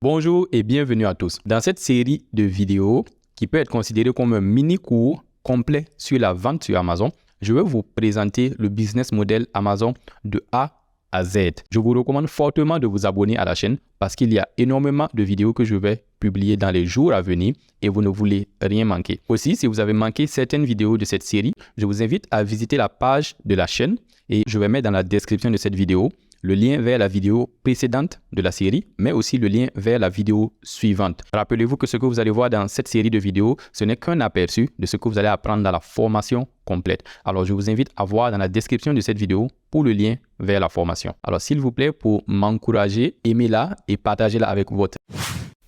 Bonjour et bienvenue à tous. Dans cette série de vidéos qui peut être considérée comme un mini-cours complet sur la vente sur Amazon, je vais vous présenter le business model Amazon de A à Z. Je vous recommande fortement de vous abonner à la chaîne parce qu'il y a énormément de vidéos que je vais publier dans les jours à venir et vous ne voulez rien manquer. Aussi, si vous avez manqué certaines vidéos de cette série, je vous invite à visiter la page de la chaîne et je vais mettre dans la description de cette vidéo le lien vers la vidéo précédente de la série, mais aussi le lien vers la vidéo suivante. Rappelez-vous que ce que vous allez voir dans cette série de vidéos, ce n'est qu'un aperçu de ce que vous allez apprendre dans la formation complète. Alors, je vous invite à voir dans la description de cette vidéo pour le lien vers la formation. Alors, s'il vous plaît, pour m'encourager, aimez-la et partagez-la avec votre.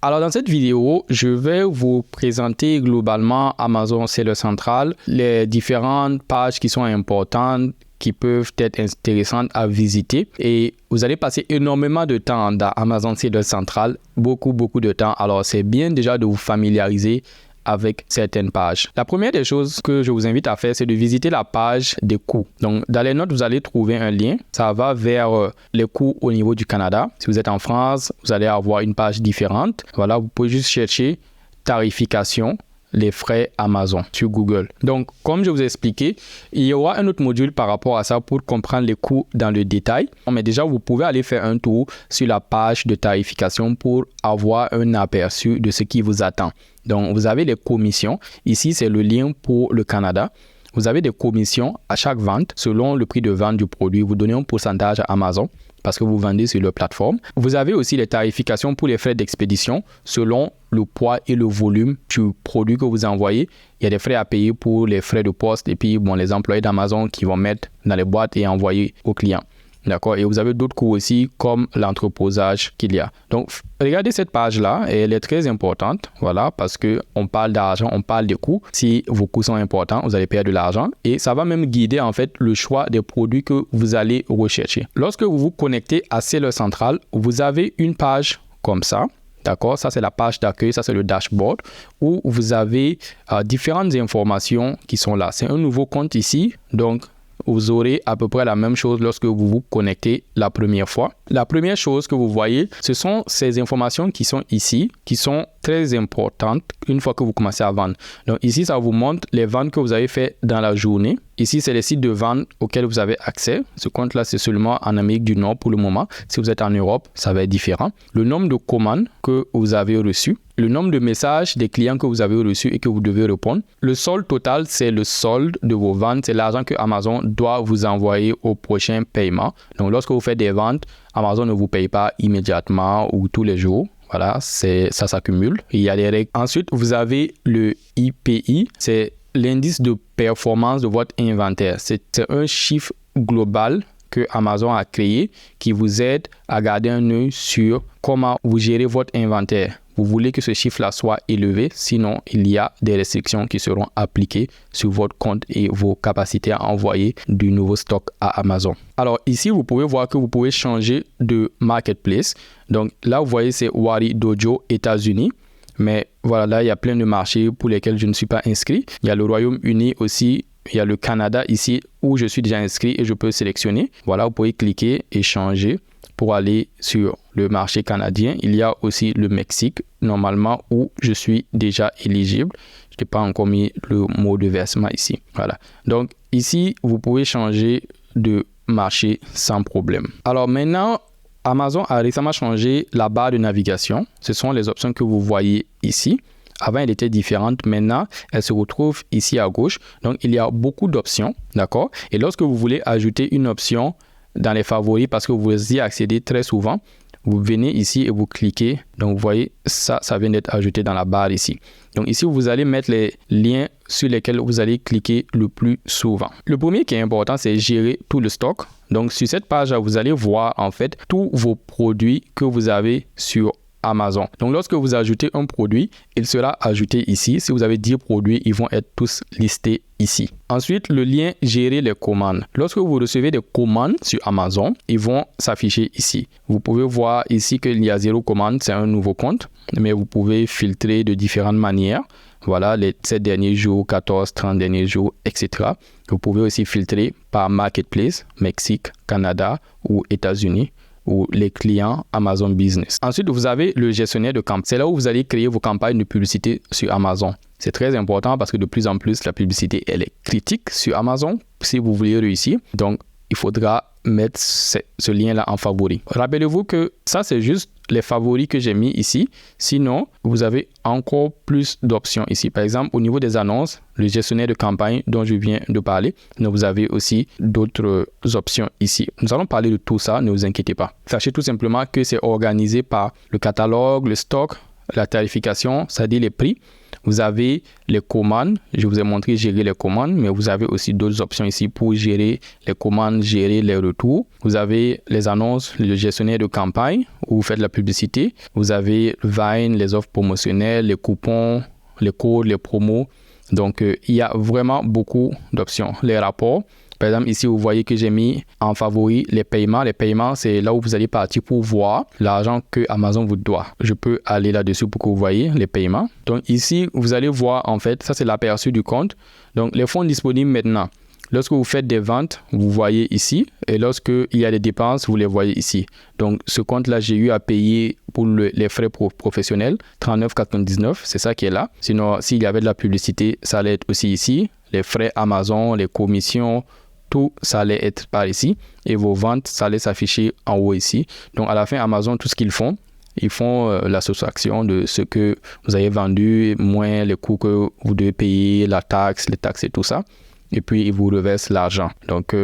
Alors, dans cette vidéo, je vais vous présenter globalement Amazon Seller Central, les différentes pages qui sont importantes, qui peuvent être intéressantes à visiter. Et vous allez passer énormément de temps dans Amazon Seller Central, beaucoup de temps. Alors, c'est bien déjà de vous familiariser avec certaines pages. La première des choses que je vous invite à faire, c'est de visiter la page des coûts. Donc, dans les notes, vous allez trouver un lien. Ça va vers les coûts au niveau du Canada. Si vous êtes en France, vous allez avoir une page différente. Voilà, vous pouvez juste chercher tarification, les frais Amazon sur Google. Donc, comme je vous ai expliqué, il y aura un autre module par rapport à ça pour comprendre les coûts dans le détail. Mais déjà, vous pouvez aller faire un tour sur la page de tarification pour avoir un aperçu de ce qui vous attend. Donc, vous avez les commissions. Ici, c'est le lien pour le Canada. Vous avez des commissions à chaque vente selon le prix de vente du produit. Vous donnez un pourcentage à Amazon parce que vous vendez sur leur plateforme. Vous avez aussi les tarifications pour les frais d'expédition selon le poids et le volume du produit que vous envoyez. Il y a des frais à payer pour les frais de poste et puis les employés d'Amazon qui vont mettre dans les boîtes et envoyer aux clients. D'accord? Et vous avez d'autres coûts aussi comme l'entreposage qu'il y a. Donc, regardez cette page-là, elle est très importante, voilà, parce qu'on parle d'argent, on parle des coûts. Si vos coûts sont importants, vous allez perdre de l'argent et ça va même guider en fait le choix des produits que vous allez rechercher. Lorsque vous vous connectez à Seller Central, vous avez une page comme ça. D'accord, ça c'est la page d'accueil, ça c'est le dashboard où vous avez différentes informations qui sont là. C'est un nouveau compte ici, donc vous aurez à peu près la même chose lorsque vous vous connectez la première fois. La première chose que vous voyez, ce sont ces informations qui sont ici, qui sont très importantes une fois que vous commencez à vendre. Donc ici, ça vous montre les ventes que vous avez faites dans la journée. Ici, c'est les sites de vente auxquels vous avez accès. Ce compte-là, c'est seulement en Amérique du Nord pour le moment. Si vous êtes en Europe, ça va être différent. Le nombre de commandes que vous avez reçues. Le nombre de messages des clients que vous avez reçus et que vous devez répondre. Le solde total, c'est le solde de vos ventes. C'est l'argent que Amazon doit vous envoyer au prochain paiement. Donc, lorsque vous faites des ventes, Amazon ne vous paye pas immédiatement ou tous les jours. Voilà, ça s'accumule. Il y a des règles. Ensuite, vous avez le IPI. C'est l'indice de performance de votre inventaire. C'est un chiffre global que Amazon a créé qui vous aide à garder un œil sur comment vous gérez votre inventaire. Vous voulez que ce chiffre-là soit élevé, sinon il y a des restrictions qui seront appliquées sur votre compte et vos capacités à envoyer du nouveau stock à Amazon. Alors ici, vous pouvez voir que vous pouvez changer de marketplace. Donc là, vous voyez, c'est Wari Dojo États-Unis. Mais voilà, là, il y a plein de marchés pour lesquels je ne suis pas inscrit. Il y a le Royaume-Uni aussi. Il y a le Canada ici où je suis déjà inscrit et je peux sélectionner. Voilà, vous pouvez cliquer et changer pour aller sur le marché canadien. Il y a aussi le Mexique, normalement, où je suis déjà éligible. Je n'ai pas encore mis le mot de versement ici. Voilà. Donc, ici, vous pouvez changer de marché sans problème. Alors maintenant, Amazon a récemment changé la barre de navigation. Ce sont les options que vous voyez ici. Avant, elle était différente. Maintenant, elle se retrouve ici à gauche. Donc, il y a beaucoup d'options, d'accord? Et lorsque vous voulez ajouter une option dans les favoris, parce que vous y accédez très souvent, vous venez ici et vous cliquez. Donc, vous voyez, ça vient d'être ajouté dans la barre ici. Donc, ici, vous allez mettre les liens sur lesquels vous allez cliquer le plus souvent. Le premier qui est important, c'est gérer tout le stock. Donc, sur cette page, vous allez voir en fait tous vos produits que vous avez sur Amazon. Donc, lorsque vous ajoutez un produit, il sera ajouté ici. Si vous avez 10 produits, ils vont être tous listés ici. Ensuite, le lien gérer les commandes. Lorsque vous recevez des commandes sur Amazon, ils vont s'afficher ici. Vous pouvez voir ici qu'il y a 0 commande, c'est un nouveau compte, mais vous pouvez filtrer de différentes manières. Voilà, les 7 derniers jours, 14, 30 derniers jours, etc. Vous pouvez aussi filtrer par Marketplace, Mexique, Canada ou États-Unis. ou les clients Amazon Business. Ensuite, vous avez le gestionnaire de campagne. C'est là où vous allez créer vos campagnes de publicité sur Amazon. C'est très important parce que de plus en plus, la publicité, elle est critique sur Amazon si vous voulez réussir. Donc, il faudra mettre ce lien-là en favori. Rappelez-vous que ça, c'est juste les favoris que j'ai mis ici. Sinon, vous avez encore plus d'options ici. Par exemple, au niveau des annonces, le gestionnaire de campagne dont je viens de parler, vous avez aussi d'autres options ici. Nous allons parler de tout ça, ne vous inquiétez pas. Sachez tout simplement que c'est organisé par le catalogue, le stock, la tarification, c'est-à-dire les prix. Vous avez les commandes. Je vous ai montré gérer les commandes, mais vous avez aussi d'autres options ici pour gérer les commandes, gérer les retours. Vous avez les annonces, le gestionnaire de campagne où vous faites la publicité. Vous avez Vine, les offres promotionnelles, les coupons, les codes, les promos. Donc, il y a vraiment beaucoup d'options. Les rapports. Par exemple, ici, vous voyez que j'ai mis en favori les paiements. Les paiements, c'est là où vous allez partir pour voir l'argent que Amazon vous doit. Je peux aller là-dessus pour que vous voyez les paiements. Donc ici, vous allez voir, en fait, ça c'est l'aperçu du compte. Donc, les fonds disponibles maintenant. Lorsque vous faites des ventes, vous voyez ici. Et lorsque il y a des dépenses, vous les voyez ici. Donc, ce compte-là, j'ai eu à payer pour les frais professionnels, 39,99. C'est ça qui est là. Sinon, s'il y avait de la publicité, ça allait être aussi ici. Les frais Amazon, les commissions, tout ça allait être par ici et vos ventes, ça allait s'afficher en haut ici. Donc, à la fin, Amazon, tout ce qu'ils font, ils font la soustraction de ce que vous avez vendu, moins les coûts que vous devez payer, la taxe, les taxes et tout ça. Et puis, ils vous reversent l'argent. Donc,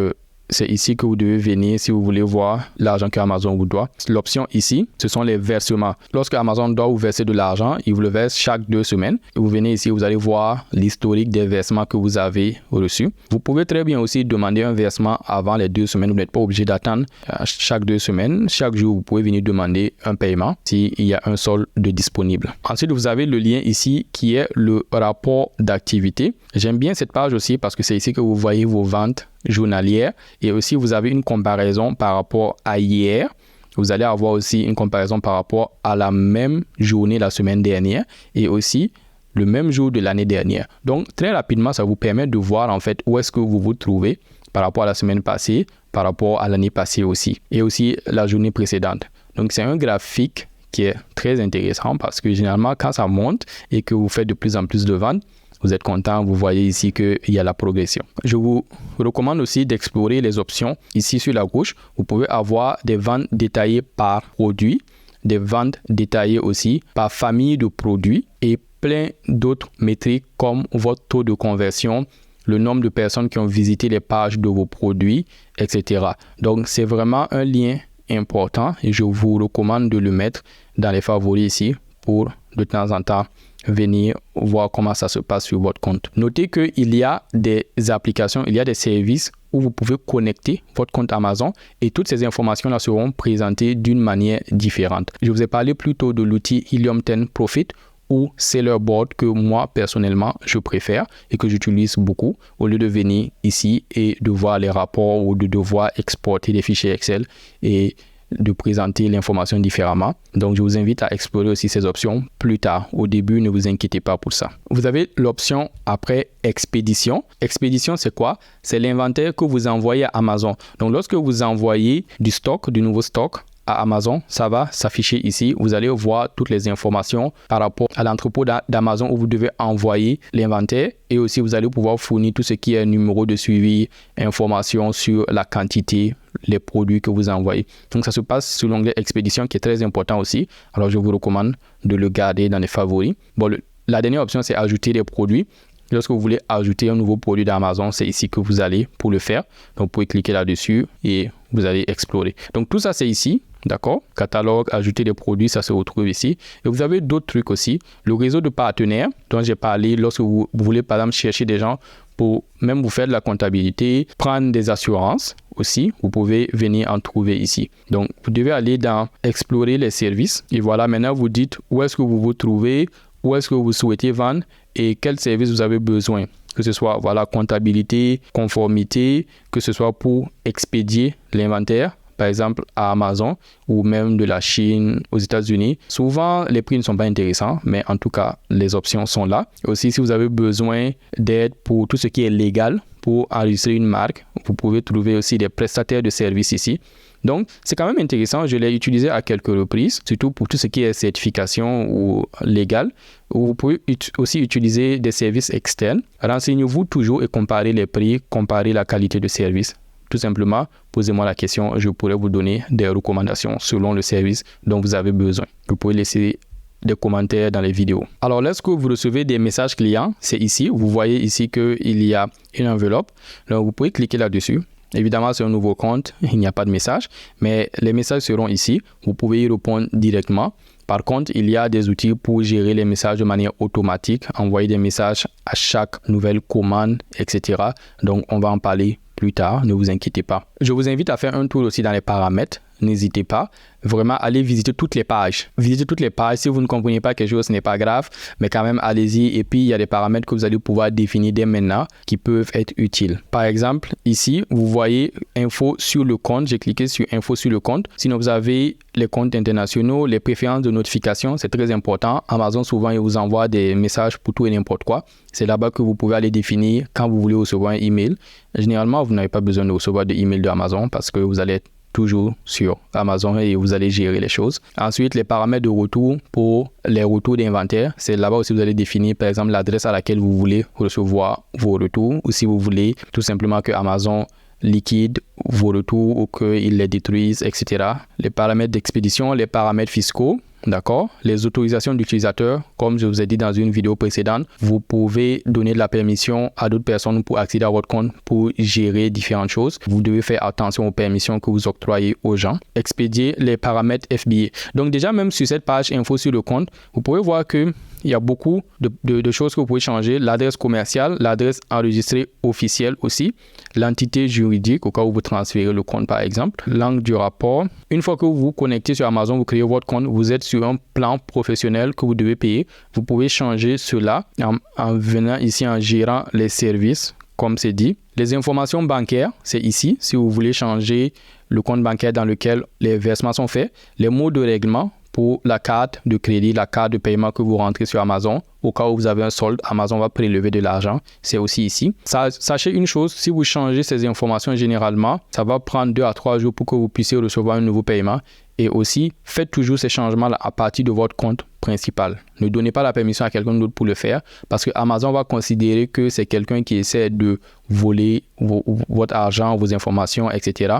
c'est ici que vous devez venir si vous voulez voir l'argent que Amazon vous doit. L'option ici, ce sont les versements. Lorsque Amazon doit vous verser de l'argent, il vous le verse chaque 2 semaines. Et vous venez ici, vous allez voir l'historique des versements que vous avez reçus. Vous pouvez très bien aussi demander un versement avant les 2 semaines. Vous n'êtes pas obligé d'attendre chaque 2 semaines. Chaque jour, vous pouvez venir demander un paiement s'il y a un solde disponible. Ensuite, vous avez le lien ici qui est le rapport d'activité. J'aime bien cette page aussi parce que c'est ici que vous voyez vos ventes journalières et aussi vous avez une comparaison par rapport à hier. Vous allez avoir aussi une comparaison par rapport à la même journée la semaine dernière et aussi le même jour de l'année dernière. Donc très rapidement, ça vous permet de voir en fait où est-ce que vous vous trouvez par rapport à la semaine passée, par rapport à l'année passée aussi et aussi la journée précédente. Donc c'est un graphique qui est très intéressant parce que généralement quand ça monte et que vous faites de plus en plus de ventes, vous êtes content, vous voyez ici qu'il y a la progression. Je vous recommande aussi d'explorer les options. Ici sur la gauche, vous pouvez avoir des ventes détaillées par produit, des ventes détaillées aussi par famille de produits et plein d'autres métriques comme votre taux de conversion, le nombre de personnes qui ont visité les pages de vos produits, etc. Donc, c'est vraiment un lien important et je vous recommande de le mettre dans les favoris ici pour de temps en temps venir voir comment ça se passe sur votre compte. Notez qu'il y a des applications, il y a des services où vous pouvez connecter votre compte Amazon et toutes ces informations-là seront présentées d'une manière différente. Je vous ai parlé plus tôt de l'outil Helium 10 Profit ou Sellerboard que moi personnellement je préfère et que j'utilise beaucoup au lieu de venir ici et de voir les rapports ou de devoir exporter des fichiers Excel et de présenter l'information différemment. Donc, je vous invite à explorer aussi ces options plus tard. Au début, ne vous inquiétez pas pour ça. Vous avez l'option après expédition. Expédition, c'est quoi? C'est l'inventaire que vous envoyez à Amazon. Donc, lorsque vous envoyez du nouveau stock à Amazon, ça va s'afficher ici. Vous allez voir toutes les informations par rapport à l'entrepôt d'Amazon où vous devez envoyer l'inventaire et aussi vous allez pouvoir fournir tout ce qui est numéro de suivi, informations sur la quantité, les produits que vous envoyez. Donc ça se passe sur l'onglet expédition qui est très important aussi. Alors je vous recommande de le garder dans les favoris. Bon, la dernière option c'est ajouter des produits. Lorsque vous voulez ajouter un nouveau produit d'Amazon, c'est ici que vous allez pour le faire. Donc vous pouvez cliquer là-dessus et vous allez explorer. Donc tout ça c'est ici. D'accord? Catalogue, ajouter des produits, ça se retrouve ici. Et vous avez d'autres trucs aussi. Le réseau de partenaires dont j'ai parlé lorsque vous voulez par exemple chercher des gens pour même vous faire de la comptabilité, prendre des assurances aussi, vous pouvez venir en trouver ici. Donc, vous devez aller dans explorer les services. Et voilà, maintenant vous dites où est-ce que vous vous trouvez, où est-ce que vous souhaitez vendre et quel service vous avez besoin. Que ce soit voilà, comptabilité, conformité, que ce soit pour expédier l'inventaire. par exemple à Amazon ou même de la Chine aux États-Unis, souvent les prix ne sont pas intéressants, mais en tout cas, les options sont là. Aussi, si vous avez besoin d'aide pour tout ce qui est légal, pour enregistrer une marque, vous pouvez trouver aussi des prestataires de services ici. Donc, c'est quand même intéressant. Je l'ai utilisé à quelques reprises, surtout pour tout ce qui est certification ou légal. Vous pouvez aussi utiliser des services externes. Renseignez-vous toujours et comparez les prix, comparez la qualité de service. Tout simplement, posez-moi la question, je pourrais vous donner des recommandations selon le service dont vous avez besoin. Vous pouvez laisser des commentaires dans les vidéos. Alors, lorsque vous recevez des messages clients, c'est ici. Vous voyez ici qu'il y a une enveloppe. Donc, vous pouvez cliquer là-dessus. Évidemment, c'est un nouveau compte, il n'y a pas de message, mais les messages seront ici. Vous pouvez y répondre directement. Par contre, il y a des outils pour gérer les messages de manière automatique, envoyer des messages à chaque nouvelle commande, etc. Donc, on va en parler plus tard, ne vous inquiétez pas. Je vous invite à faire un tour aussi dans les paramètres. N'hésitez pas, vraiment allez visiter toutes les pages. Visitez toutes les pages. Si vous ne comprenez pas quelque chose, ce n'est pas grave, mais quand même allez-y. Et puis, il y a des paramètres que vous allez pouvoir définir dès maintenant qui peuvent être utiles. Par exemple, ici, vous voyez info sur le compte. J'ai cliqué sur info sur le compte. Sinon, vous avez les comptes internationaux, les préférences de notification. C'est très important. Amazon, souvent, il vous envoie des messages pour tout et n'importe quoi. C'est là-bas que vous pouvez aller définir quand vous voulez recevoir un email. Généralement, vous n'avez pas besoin de recevoir des emails d'Amazon parce que vous allez être toujours sur Amazon et vous allez gérer les choses. Ensuite, les paramètres de retour pour les retours d'inventaire. C'est là-bas aussi que vous allez définir, par exemple, l'adresse à laquelle vous voulez recevoir vos retours ou si vous voulez tout simplement que Amazon liquide vos retours ou qu'ils les détruisent, etc. Les paramètres d'expédition, les paramètres fiscaux. D'accord? Les autorisations d'utilisateurs, comme je vous ai dit dans une vidéo précédente, vous pouvez donner de la permission à d'autres personnes pour accéder à votre compte pour gérer différentes choses. Vous devez faire attention aux permissions que vous octroyez aux gens. Expédier les paramètres FBA. Donc déjà, même sur cette page info sur le compte, vous pouvez voir que il y a beaucoup de choses que vous pouvez changer. L'adresse commerciale, l'adresse enregistrée officielle aussi, l'entité juridique au cas où vous transférez le compte par exemple, l'angle du rapport. Une fois que vous vous connectez sur Amazon, vous créez votre compte, vous êtes sur un plan professionnel que vous devez payer. Vous pouvez changer cela en venant ici en gérant les services, comme c'est dit. Les informations bancaires, c'est ici. Si vous voulez changer le compte bancaire dans lequel les versements sont faits, les mots de règlement pour la carte de crédit, la carte de paiement que vous rentrez sur Amazon. Au cas où vous avez un solde, Amazon va prélever de l'argent. C'est aussi ici. Sachez une chose, si vous changez ces informations généralement, ça va prendre 2 à 3 jours pour que vous puissiez recevoir un nouveau paiement. Et aussi, faites toujours ces changements-là à partir de votre compte principal. Ne donnez pas la permission à quelqu'un d'autre pour le faire parce que Amazon va considérer que c'est quelqu'un qui essaie de voler votre argent, vos informations, etc.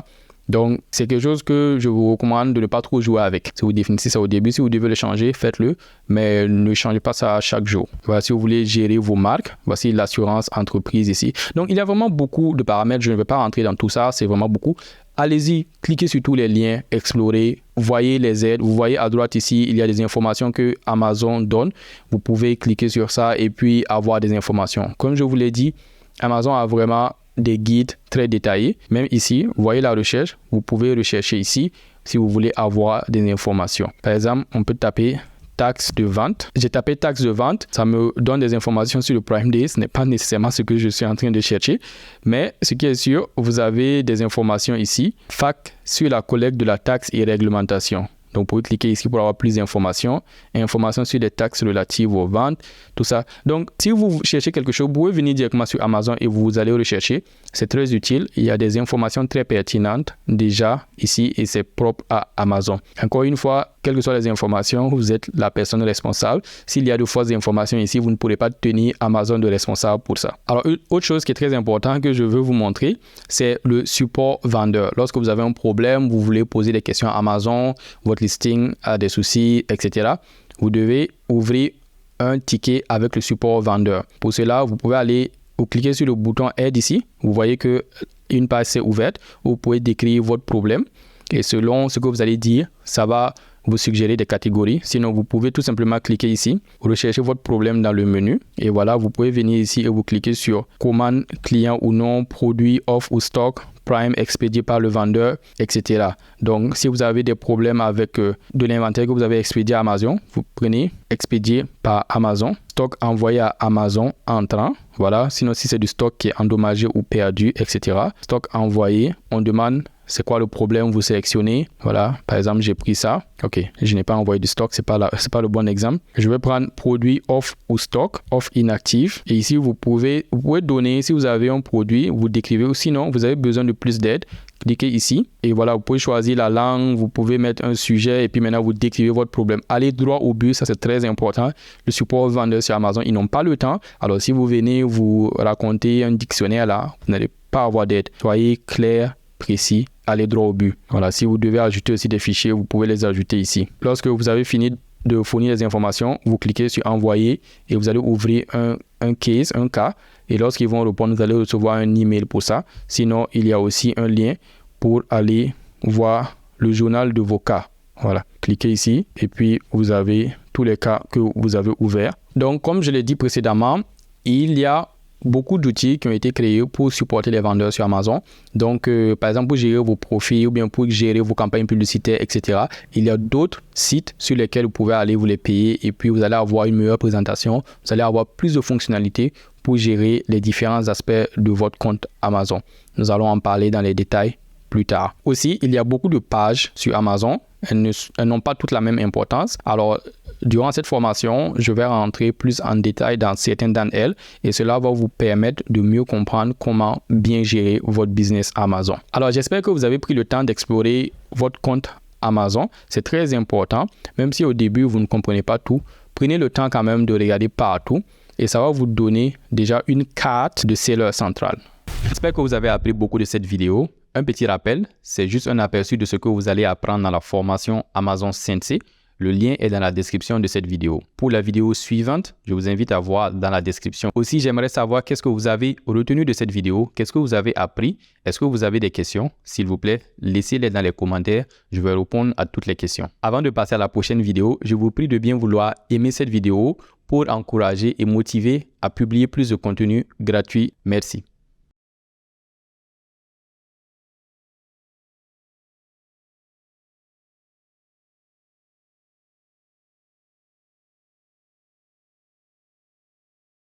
Donc, c'est quelque chose que je vous recommande de ne pas trop jouer avec. Si vous définissez ça au début, si vous devez le changer, faites-le, mais ne changez pas ça chaque jour. Voilà, si vous voulez gérer vos marques, voici l'assurance entreprise ici. Donc, il y a vraiment beaucoup de paramètres. Je ne vais pas rentrer dans tout ça, c'est vraiment beaucoup. Allez-y, cliquez sur tous les liens, explorez, voyez les aides. Vous voyez à droite ici, il y a des informations que Amazon donne. Vous pouvez cliquer sur ça et puis avoir des informations. Comme je vous l'ai dit, Amazon a vraiment des guides très détaillés. Même ici, vous voyez la recherche, vous pouvez rechercher ici si vous voulez avoir des informations. Par exemple, on peut taper taxe de vente. J'ai tapé taxe de vente, ça me donne des informations sur le Prime Day. Ce n'est pas nécessairement ce que je suis en train de chercher, mais ce qui est sûr, vous avez des informations ici. Fact sur la collecte de la taxe et réglementation. Donc, vous pouvez cliquer ici pour avoir plus d'informations. Informations sur les taxes relatives aux ventes, tout ça. Donc, si vous cherchez quelque chose, vous pouvez venir directement sur Amazon et vous allez rechercher. C'est très utile. Il y a des informations très pertinentes déjà ici et c'est propre à Amazon. Encore une fois, quelles que soient les informations, vous êtes la personne responsable. S'il y a de fausses informations ici, vous ne pourrez pas tenir Amazon de responsable pour ça. Alors, une autre chose qui est très importante que je veux vous montrer, c'est le support vendeur. Lorsque vous avez un problème, vous voulez poser des questions à Amazon, votre listing a des soucis, etc. Vous devez ouvrir un ticket avec le support vendeur. Pour cela, vous pouvez aller ou cliquer sur le bouton aide ici. Vous voyez que une page s'est ouverte où vous pouvez décrire votre problème et selon ce que vous allez dire, ça va vous suggérer des catégories. Sinon, vous pouvez tout simplement cliquer ici, rechercher votre problème dans le menu et voilà, vous pouvez venir ici et vous cliquez sur commande, client ou non, produit, offre ou stock, Prime expédié par le vendeur, etc. Donc, si vous avez des problèmes avec de l'inventaire que vous avez expédié à Amazon, vous prenez expédié par Amazon, stock envoyé à Amazon entrant, voilà. Sinon, si c'est du stock qui est endommagé ou perdu, etc. Stock envoyé, on demande c'est quoi le problème, vous sélectionnez. Voilà, par exemple, j'ai pris ça. OK, je n'ai pas envoyé du stock, c'est pas le bon exemple. Je vais prendre produit off ou stock, off inactif. Et ici, vous pouvez donner, si vous avez un produit, vous décrivez, ou sinon, vous avez besoin de plus d'aide. Cliquez ici et voilà, vous pouvez choisir la langue, vous pouvez mettre un sujet et puis maintenant vous décrivez votre problème. Allez droit au but, ça c'est très important. Le support vendeur sur Amazon, ils n'ont pas le temps. Alors si vous venez vous raconter un dictionnaire là, vous n'allez pas avoir d'aide. Soyez clair, précis, allez droit au but. Voilà, si vous devez ajouter aussi des fichiers, vous pouvez les ajouter ici. Lorsque vous avez fini de fournir les informations, vous cliquez sur envoyer et vous allez ouvrir un cas et lorsqu'ils vont répondre, vous allez recevoir un email pour ça. Sinon, il y a aussi un lien pour aller voir le journal de vos cas. Voilà, cliquez ici et puis vous avez tous les cas que vous avez ouverts. Donc, comme je l'ai dit précédemment, il y a beaucoup d'outils qui ont été créés pour supporter les vendeurs sur Amazon. Donc, par exemple, pour gérer vos profils ou bien pour gérer vos campagnes publicitaires, etc. Il y a d'autres sites sur lesquels vous pouvez aller vous les payer et puis vous allez avoir une meilleure présentation. Vous allez avoir plus de fonctionnalités pour gérer les différents aspects de votre compte Amazon. Nous allons en parler dans les détails plus tard. Aussi, il y a beaucoup de pages sur Amazon. Elles n'ont pas toutes la même importance. Alors, durant cette formation, je vais rentrer plus en détail dans certaines d'entre elles et cela va vous permettre de mieux comprendre comment bien gérer votre business Amazon. Alors, j'espère que vous avez pris le temps d'explorer votre compte Amazon. C'est très important. Même si au début, vous ne comprenez pas tout, prenez le temps quand même de regarder partout et ça va vous donner déjà une carte de seller central. J'espère que vous avez appris beaucoup de cette vidéo. Un petit rappel, c'est juste un aperçu de ce que vous allez apprendre dans la formation Amazon Sensei. Le lien est dans la description de cette vidéo. Pour la vidéo suivante, je vous invite à voir dans la description. Aussi, j'aimerais savoir qu'est-ce que vous avez retenu de cette vidéo, qu'est-ce que vous avez appris, est-ce que vous avez des questions? S'il vous plaît, laissez-les dans les commentaires, je vais répondre à toutes les questions. Avant de passer à la prochaine vidéo, je vous prie de bien vouloir aimer cette vidéo pour encourager et motiver à publier plus de contenu gratuit. Merci.